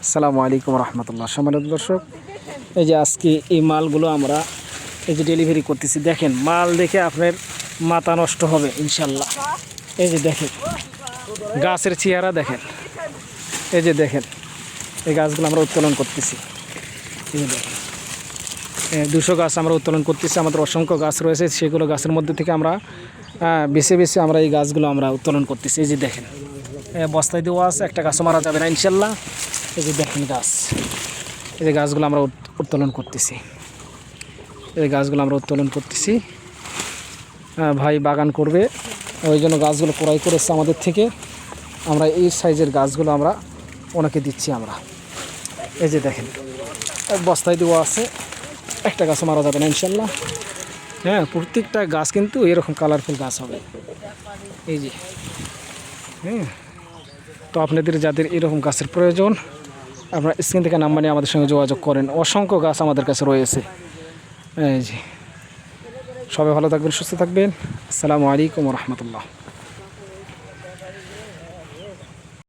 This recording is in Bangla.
আসসালামু আলাইকুম রহমতুল্লাহ। সম্মানিত দর্শক, এই যে আজকে এই মালগুলো আমরা এই যে ডেলিভারি করতেছি, দেখেন মাল দেখে আপনার মাথা নষ্ট হবে ইনশাল্লাহ। এই যে দেখেন গাছের চেহারা দেখেন, এই যে দেখেন এই গাছগুলো আমরা উত্তোলন করতেছি। এই যে দেখেন 200 গাছ আমরা উত্তোলন করতেছি। আমাদের অসংখ্য গাছ রয়েছে, সেগুলো গাছের মধ্যে থেকে আমরা বেছে বেছে আমরা এই গাছগুলো আমরা উত্তোলন করতেছি। এই যে দেখেন বস্তায় দেওয়া আছে, একটা গাছও মারা যাবে না ইনশাল্লাহ। এই যে দেখেন গাছ, এই যে গাছগুলো আমরা উত্তোলন করতেছি। এই গাছগুলো আমরা উত্তোলন করতেছি। ভাই বাগান করবে, ওই জন্য গাছগুলো ক্রয় করেছে আমাদের থেকে। আমরা এই সাইজের গাছগুলো আমরা ওনাকে দিচ্ছি আমরা। এই যে দেখেন বস্তায় দেওয়া আছে, একটা গাছও মারা যাবে না ইনশাল্লাহ। হ্যাঁ, প্রত্যেকটা গাছ কিন্তু এরকম কালারফুল গাছ হবে। এই যে তো আপনাদের যাদের এরকম গাছের প্রয়োজন, আপনারা স্ক্রিন থেকে নাম্বার নিয়ে আমাদের সঙ্গে যোগাযোগ করেন। অসংখ্য গাছ আমাদের কাছে রয়েছে। এই যে সবাই ভালো থাকবেন, সুস্থ থাকবেন। আসসালামু আলাইকুম রহমতুল্লাহ।